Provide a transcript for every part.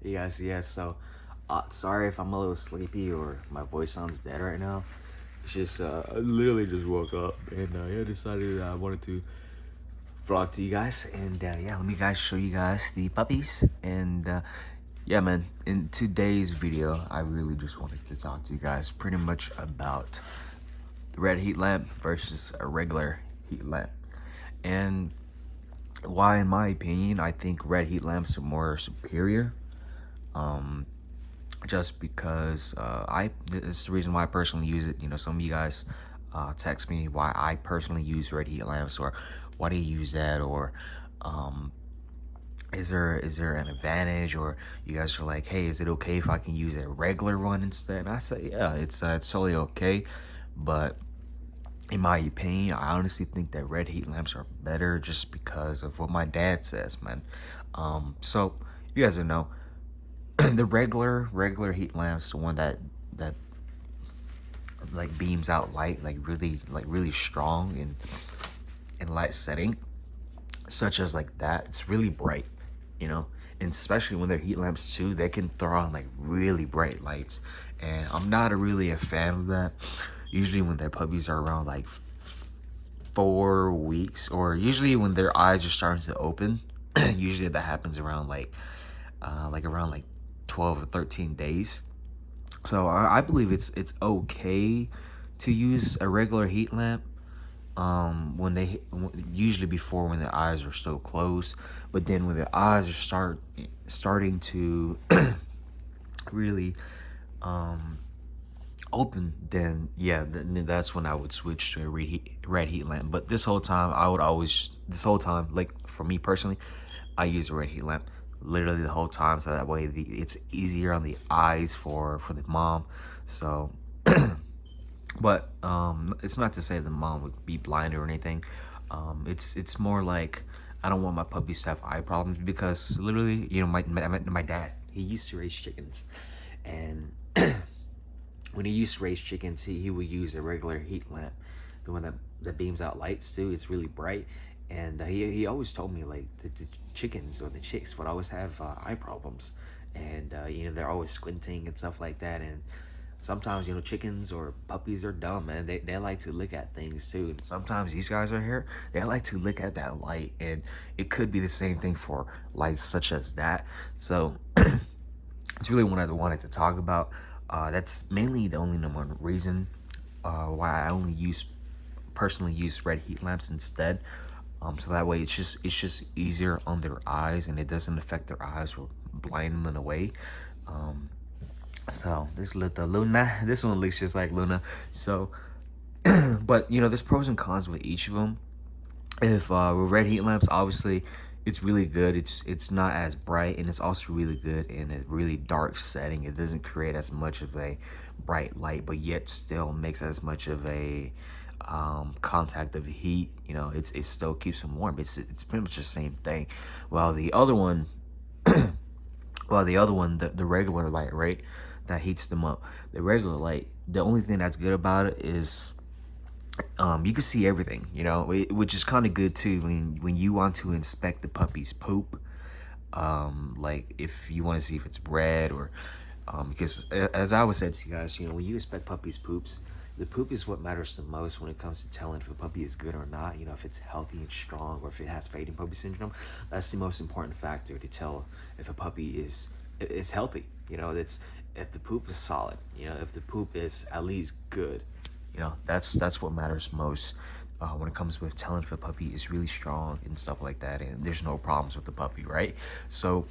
Yes, yes. So, sorry if I'm a little sleepy or my voice sounds dead right now. It's just I literally just woke up and yeah, decided that I wanted to vlog to you guys. And yeah, let me guys show you guys the puppies. And yeah, man, in today's video, I really just wanted to talk to you guys pretty much about the red heat lamp versus a regular heat lamp, and why, in my opinion, I think red heat lamps are more superior. Um, just because it's the reason why I personally use it. You know, some of you guys text me why I personally use red heat lamps, or why do you use that, or um, is there an advantage, or you guys are like, hey, is it okay if I can use a regular one instead? And I say, yeah, it's totally okay, but in my opinion, I honestly think that red heat lamps are better just because of what my dad says, man. So you guys don't know, the regular heat lamps, the one that like beams out light like really strong in light setting, such as like that, it's really bright, you know. And especially when they're heat lamps too, they can throw on like really bright lights, and I'm not really a fan of that. Usually when their puppies are around like 4 weeks, or usually when their eyes are starting to open, usually that happens around around like 12 or 13 days. So I believe it's okay to use a regular heat lamp when usually before, when the eyes are still closed. But then when the eyes are starting to really um open, then yeah, then that's when I would switch to a red heat lamp. But this whole time, like for me personally, I use a red heat lamp literally the whole time, so that way it's easier on the eyes for the mom. So but it's not to say the mom would be blind or anything. It's more like I don't want my puppies to have eye problems, because literally, you know, my dad, he used to raise chickens, and when he used to raise chickens, he would use a regular heat lamp, the one that beams out lights too. It's really bright, and he always told me like the chickens or the chicks would always have eye problems, and you know, they're always squinting and stuff like that. And sometimes, you know, chickens or puppies are dumb, man. They like to look at things too. And sometimes these guys are here, they like to look at that light, and it could be the same thing for lights such as that. So it's really what I wanted to talk about. That's mainly the only number one reason why I only personally use red heat lamps instead. So that way it's just easier on their eyes, and it doesn't affect their eyes or blind them in a way. Um, so this little Luna, this one looks just like Luna. So, but you know, there's pros and cons with each of them. If with red heat lamps, obviously it's really good. It's not as bright, and it's also really good in a really dark setting. It doesn't create as much of a bright light, but yet still makes as much of a contact of heat. You know, it still keeps them warm. It's pretty much the same thing. While the other one, the regular light, right, that heats them up. The regular light, the only thing that's good about it is you can see everything, you know, which is kind of good too when you want to inspect the puppy's poop. Like if you want to see if it's red, or because as I always said to you guys, you know, when you inspect puppies' poops, the poop is what matters the most when it comes to telling if a puppy is good or not. You know, if it's healthy and strong, or if it has fading puppy syndrome. That's the most important factor to tell if a puppy is healthy. You know, it's if the poop is solid. You know, if the poop is at least good. You know, that's what matters most when it comes with telling if a puppy is really strong and stuff like that, and there's no problems with the puppy, right? So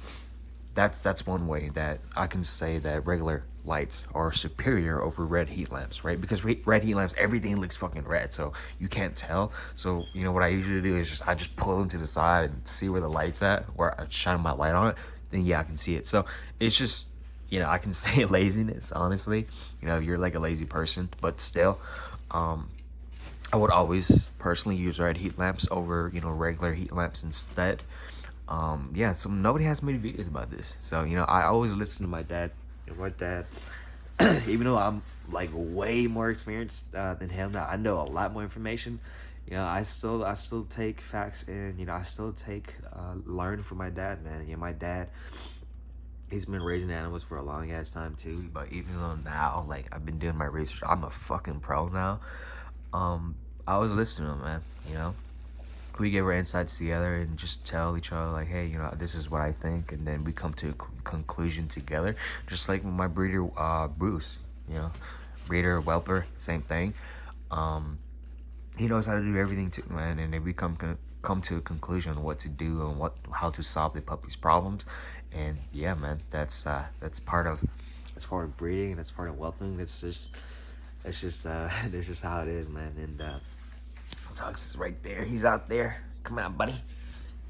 that's one way that I can say that regular lights are superior over red heat lamps, right? Because red heat lamps, everything looks fucking red, so you can't tell. So you know what I usually do is I just pull them to the side and see where the light's at, where I shine my light on it. Then yeah, I can see it. So it's just, you know, I can say laziness, honestly. You know, if you're like a lazy person, but still, um, I would always personally use red heat lamps over, you know, regular heat lamps instead. Yeah, so nobody has made videos about this. So, you know, I always listen to my dad. And my dad, even though I'm like way more experienced than him, now I know a lot more information. You know, I still take facts, and you know, I still take learn from my dad, man. You know, my dad, He's been raising animals for a long ass time too, but even though now, like, I've been doing my research, I'm a fucking pro now. I was listening to him, man. You know, we give our insights together and just tell each other, like, hey, you know, this is what I think, and then we come to a conclusion together. Just like my breeder, Bruce. You know, breeder, whelper, same thing. He knows how to do everything to man, and then we come to a conclusion on what to do and how to solve the puppy's problems. And yeah, man, that's part of breeding, and that's part of whelping. That's just that's just how it is, man. And Tug's right there. He's out there. Come on, buddy.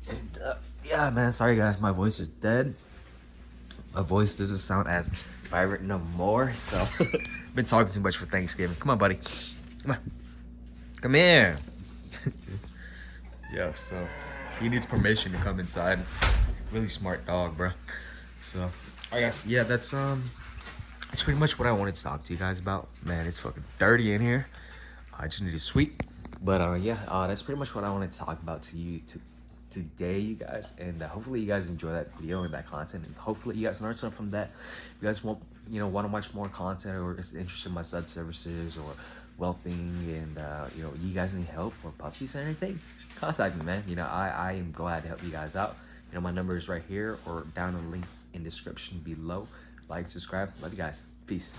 And yeah, man. Sorry, guys. My voice is dead. My voice doesn't sound as vibrant no more. So, been talking too much for Thanksgiving. Come on, buddy. Come on. Come here. Yeah. So, he needs permission to come inside. Really smart dog, bro. So, alright, guys. Yeah, that's pretty much what I wanted to talk to you guys about. Man, it's fucking dirty in here. I just need a sweep. But yeah, that's pretty much what I wanted to talk about to you today, you guys. And hopefully you guys enjoy that video and that content, and hopefully you guys learn something from that. If you guys want to watch more content, or just interested in my stud services or whelping, and you guys need help or puppies or anything, contact me, man. I am glad to help you guys out. My number is right here or down in the link in description below. Like, subscribe. Love you guys. Peace.